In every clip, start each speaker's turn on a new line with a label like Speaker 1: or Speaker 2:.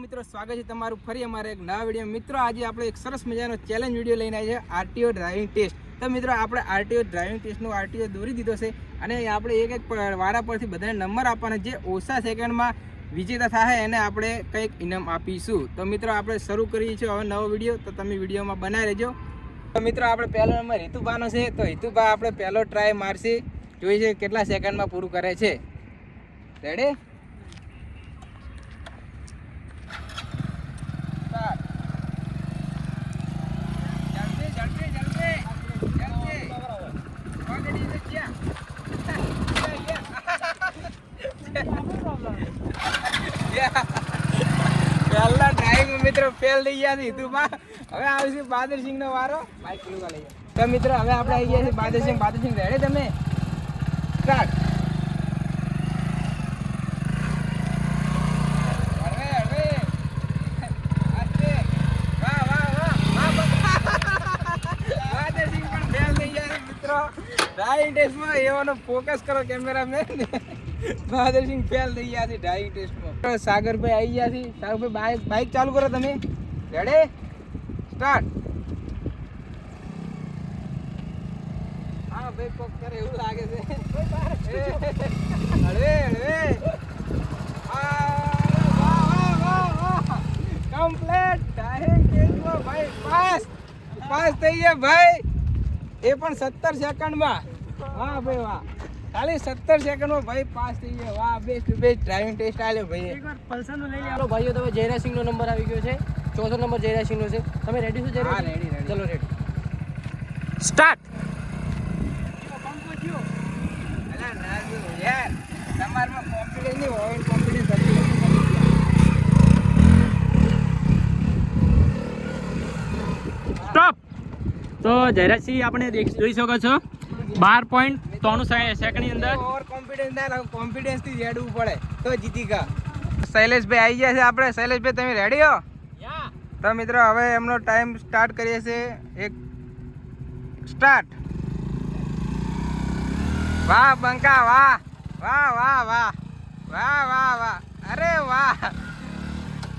Speaker 1: મિત્રો સ્વાગત છે તમારું ફરી અમારે એક નવા વિડીયો. મિત્રો આજે આપણે એક સરસ મજાનો ચેલેન્જ વિડીયો લઈને આવ્યા છે આરટીઓ ડ્રાઇવિંગ ટેસ્ટ. તો મિત્રો આપણે આરટીઓ ડ્રાઇવિંગ ટેસ્ટનો આરટીઓ દોરી દીધો છે અને આપણે એક વારા પરથી બધાને નંબર આપવાના, જે ઓછા સેકન્ડમાં વિજેતા થાય એને આપણે કંઈક ઇનામ આપીશું. તો મિત્રો આપણે શરૂ કરીએ છીએ હવે નવો વિડીયો, તો તમે વિડીયોમાં બનાવી રહેજો. તો મિત્રો આપણે પહેલો નંબર હિતુભાનો છે, તો હિતુભા આપણે પહેલો ટ્રાય મારશે, જોઈએ છે કેટલા સેકન્ડમાં પૂરું કરે છે. રેડી? પહેલા ડ્રાઇવિંગ મિત્રો ફેલ થઈ ગયા છે હિતુભા. હવે આવશે બહાદુરસિંહ નો વારો. બાઈક ખુલ્લું લઈ જાય. તો મિત્રો હવે આપણે આવી ગયા છે બહાદુરસિંહ. બહાદુરસિંહ રેડી? તમે સ્ટાર્ટ. ડ્રાઇવિંગ ટેસ્ટમાં એવાનો ફોકસ કરો કેમેરામેન. બહાદુરસિંહ ફેલ થઈ ગયા છે ડ્રાઇવિંગ ટેસ્ટમાં. સાગરભાઈ આવી ગયા છે. સાગરભાઈ બાઇક ચાલુ કરો. તમે રેડી? સ્ટાર્ટ. હા ભાઈ કોક કરે એવું લાગે છે. હળવે હળવે. કમ્પ્લીટ ડ્રાઇવિંગ ટેસ્ટમાં ભાઈ પાસ થઈ ગયા ભાઈ, એ પણ 17 સેકન્ડમાં. વાહ ભાઈ વાહ, ખાલી 17 સેકન્ડમાં ભાઈ પાસ થઈ ગયા. વાહ, બેસ્ટ ડ્રાઇવિંગ ટેસ્ટ આલ્યો ભાઈ.
Speaker 2: એકવાર પલ્સરનો લઈ લે. ચાલો ભાઈઓ, તમે જયરાજસિંહનો નંબર આવી ગયો છે. ચોથો નંબર જયરાજસિંહનો છે. તમે રેડી છો જયરાજ?
Speaker 1: હા રેડી રેડી.
Speaker 2: ચલો રેડી. સ્ટાર્ટ.
Speaker 1: અલા ના જો યાર, તમારમાં કોન્ફિડન્સ નહીં હોય, કોન્ફિડન્સ હતી.
Speaker 2: સ્ટોપ. તો જયરાજસિંહ આપણે જોઈ શકો છો 12.93 સેકન્ડની અંદર.
Speaker 1: ઓવર કોન્ફિડન્સ ના લાગે, કોન્ફિડન્સ થી રેડવું પડે તો જીતી ગયા. શૈલેષભાઈ આવી ગયા છે આપણે. શૈલેષભાઈ તમે રેડી હો? તો મિત્રો હવે એમનો ટાઈમ સ્ટાર્ટ કરીએ છીએ. એક સ્ટાર્ટ. વાહ બંકા, વાહ વાહ વાહ વાહ વાહ વાહ વાહ, અરે વાહ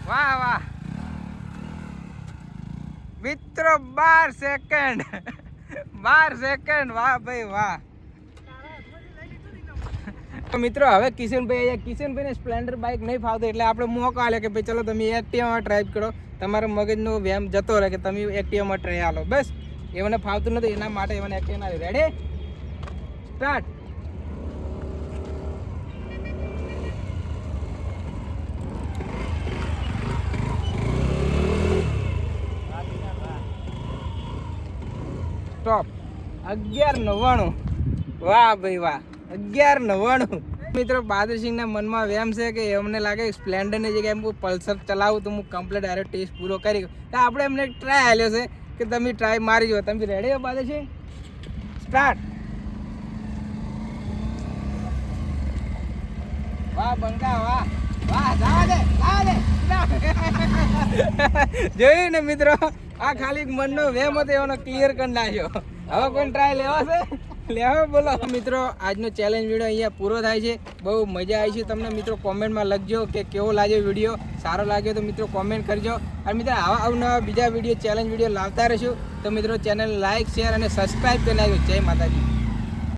Speaker 1: વાહ વાહ મિત્રો. 12 સેકન્ડ 12 સેકન્ડ. વાહ ભાઈ વાહ. તો મિત્રો હવે કિશનભાઈ, કિશનભાઈને સ્પ્લેન્ડર બાઇક નહીં ફાવતો એટલે આપણે મોકો આલ્યો કે ભાઈ ચલો તમે એક્ટિવામાં ટ્રાય કરો, તમારા મગજનો વ્યાયામ જતો રહે કે તમે એક્ટિવામાં ટ્રાય આલો. બસ એમને ફાવતું નથી, એના માટે એમને એક્ટિવા ના. રેડી? સ્ટાર્ટ. સ્ટોપ. 11:99. વાહ ભાઈ વાહ, 11:99. મિત્રો બહાદુરસિંહના મનમાં વ્યાયામ છે કે એમને લાગે સ્પ્લેન્ડરની જગ્યાએ હું પલ્સર ચલાવું તો હું કમ્પ્લીટ આરો ટેસ્ટ પૂરો કરી ગયો. તો આપણે એમને એક ટ્રાય આલ્યો છે કે તમે ટ્રાય મારી જો. તમે રેડી હો બહાદુરસિંહ? સ્ટાર્ટ. વાહ બંકા, વાહ વાહ. જવા દે જોયું ને મિત્રો, આ ખાલી મનનો વેમ હતો એનો ક્લિયર કરી નાખ્યો. હવે કોઈ ટ્રાય લેવા છે? લેવા બોલો. મિત્રો આજનો ચેલેન્જ વિડીયો અહીંયા પૂરો થાય છે. બહુ મજા આવી છે. તમને મિત્રો કોમેન્ટમાં લખજો કે કેવો લાગ્યો વિડીયો. સારો લાગ્યો તો મિત્રો કોમેન્ટ કરજો. અને મિત્રો આવા અવનવા બીજા વિડીયો ચેલેન્જ વિડીયો લાવતા રહીશું. તો મિત્રો ચેનલ લાઈક, શેર અને સબસ્ક્રાઈબ કરી નાખજો. જય માતાજી.